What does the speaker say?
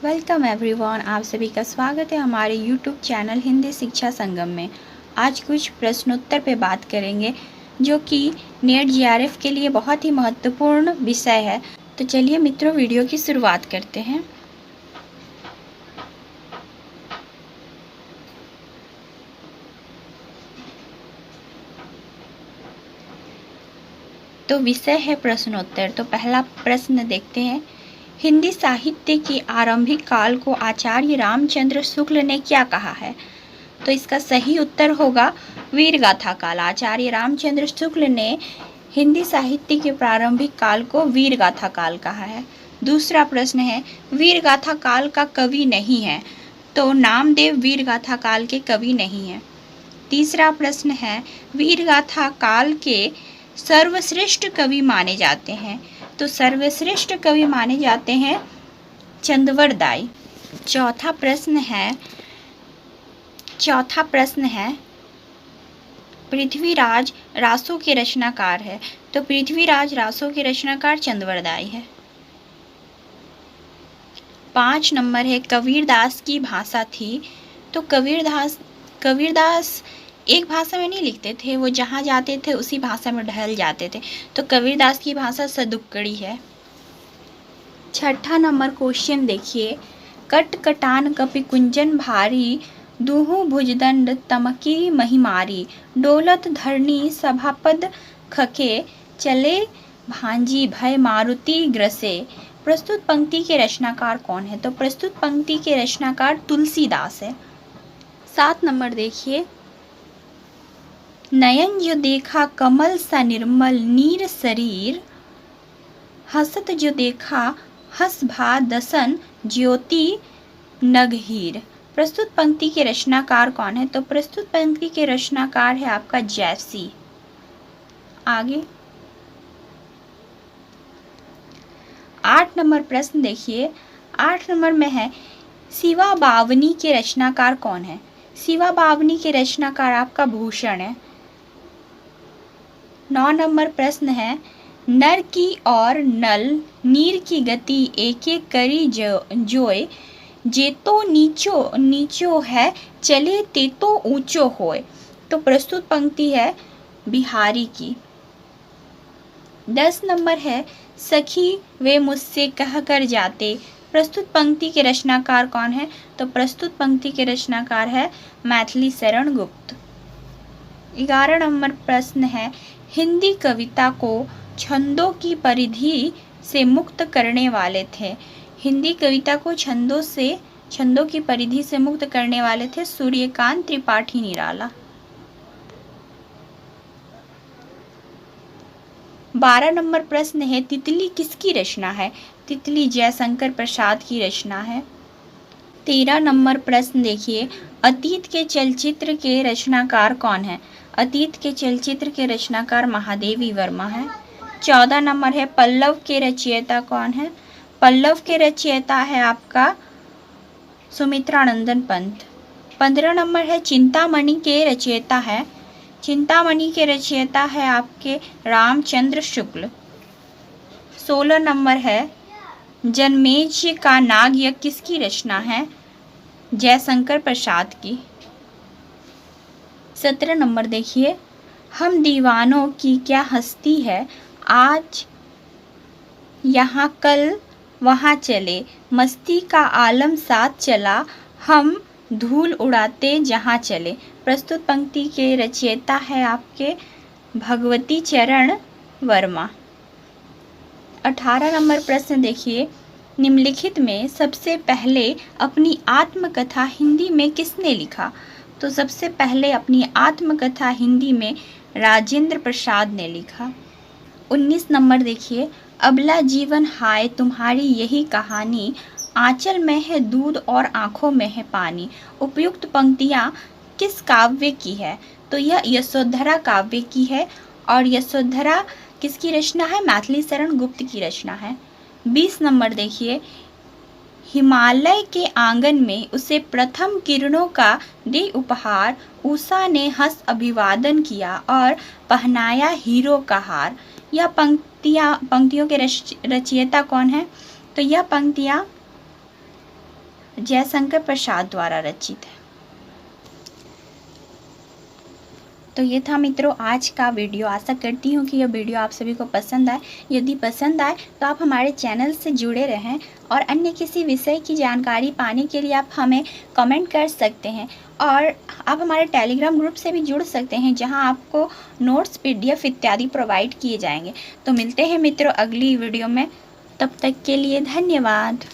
Welcome everyone, आप सभी का स्वागत है हमारे यूट्यूब चैनल हिंदी शिक्षा संगम में। आज कुछ प्रश्नोत्तर पे बात करेंगे जो कि नेट जीआरएफ के लिए बहुत ही महत्वपूर्ण विषय है। तो चलिए मित्रों, वीडियो की शुरुआत करते हैं। तो विषय है प्रश्नोत्तर। तो पहला प्रश्न देखते हैं। हिंदी साहित्य की आरंभिक काल को आचार्य रामचंद्र शुक्ल ने क्या कहा है? तो इसका सही उत्तर होगा वीरगाथा काल। आचार्य रामचंद्र शुक्ल ने हिंदी साहित्य के प्रारंभिक काल को वीरगाथा काल कहा है। दूसरा प्रश्न है, वीरगाथा काल का कवि नहीं है। तो नामदेव वीरगाथा काल के कवि नहीं है। तीसरा प्रश्न है, वीरगाथा काल के सर्वश्रेष्ठ कवि माने जाते हैं। तो सर्वश्रेष्ठ कवि माने जाते हैं चंदवर दाई। चौथा प्रश्न है, पृथ्वीराज रासों के रचनाकार है। तो पृथ्वीराज रासों के रचनाकार चंदवर दाई है। 5 नंबर है, कबीरदास की भाषा थी। तो कबीरदास एक भाषा में नहीं लिखते थे, वो जहाँ जाते थे उसी भाषा में ढल जाते थे। तो कबीरदास की भाषा सदुक्कड़ी है। 6ठा नंबर क्वेश्चन देखिए, कट कटान कपि कुंजन भारी, दूहु भुजदंड तमकी महिमारी, डोलत धरणी सभापद खके, चले भांजी भय मारुति ग्रसे। प्रस्तुत पंक्ति के रचनाकार कौन है? तो प्रस्तुत पंक्ति के रचनाकार तुलसीदास है। 7 नंबर देखिए, नयन जो देखा कमल सा निर्मल नीर शरीर, हसत जो देखा हस भा दसन ज्योति नगहीर। प्रस्तुत पंक्ति के रचनाकार कौन है? तो प्रस्तुत पंक्ति के रचनाकार है आपका जैसी। आगे 8 नंबर प्रश्न देखिए। 8 नंबर में है, शिवा बावनी के रचनाकार कौन है? शिवा बावनी के रचनाकार आपका भूषण है। 9 नंबर प्रश्न है, नर की और नल नीर की गति एक एक करी जोय, जे तो नीचो है चले ते तो ऊंचो होए। तो प्रस्तुत पंक्ति है बिहारी की। 10 नंबर है, सखी वे मुझसे कह कर जाते। प्रस्तुत पंक्ति के रचनाकार कौन है? तो प्रस्तुत पंक्ति के रचनाकार है मैथिली शरण गुप्त। 11 नंबर प्रश्न है, हिंदी कविता को छंदों की परिधि से मुक्त करने वाले थे। हिंदी कविता को छंदों की परिधि से मुक्त करने वाले थे सूर्यकांत त्रिपाठी निराला। 12 नंबर प्रश्न है, तितली किसकी रचना है? तितली जयशंकर प्रसाद की रचना है। 13 नंबर प्रश्न देखिए, अतीत के चलचित्र के रचनाकार कौन है? अतीत के चलचित्र के रचनाकार महादेवी वर्मा है। 14 नंबर है, पल्लव के रचयिता कौन है? पल्लव के रचयिता है आपका सुमित्रानंदन पंत। 15 नंबर है, चिंतामणि के रचयिता है। चिंतामणि के रचयिता है आपके रामचंद्र शुक्ल। 16 नंबर है, जनमेजय का नाग यज्ञ किसकी रचना है? जयशंकर प्रसाद की। 17 नंबर देखिए, हम दीवानों की क्या हस्ती है, आज यहाँ कल वहाँ चले, मस्ती का आलम साथ चला, हम धूल उड़ाते जहाँ चले। प्रस्तुत पंक्ति के रचयिता है आपके भगवती चरण वर्मा। 18 नंबर प्रश्न देखिए, निम्नलिखित में सबसे पहले अपनी आत्मकथा हिंदी में किसने लिखा? तो सबसे पहले अपनी आत्मकथा हिंदी में राजेंद्र प्रसाद ने लिखा। 19 नंबर देखिए, अबला जीवन हाय तुम्हारी यही कहानी, आंचल में है दूध और आंखों में है पानी। उपयुक्त पंक्तियां किस काव्य की है? तो यह यशोधरा काव्य की है। और यशोधरा किसकी रचना है? मैथिली शरण गुप्त की रचना है। 20 नंबर देखिए, हिमालय के आंगन में उसे प्रथम किरणों का दे उपहार, उषा ने हंस अभिवादन किया और पहनाया हीरो का हार। यह पंक्तियों के रचयिता कौन है? तो यह पंक्तियां जयशंकर प्रसाद द्वारा रचित है। तो ये था मित्रों आज का वीडियो। आशा करती हूँ कि यह वीडियो आप सभी को पसंद आए। यदि पसंद आए तो आप हमारे चैनल से जुड़े रहें और अन्य किसी विषय की जानकारी पाने के लिए आप हमें कमेंट कर सकते हैं और आप हमारे टेलीग्राम ग्रुप से भी जुड़ सकते हैं, जहां आपको नोट्स, PDF इत्यादि प्रोवाइड किए जाएंगे। तो मिलते हैं मित्रों अगली वीडियो में, तब तक के लिए धन्यवाद।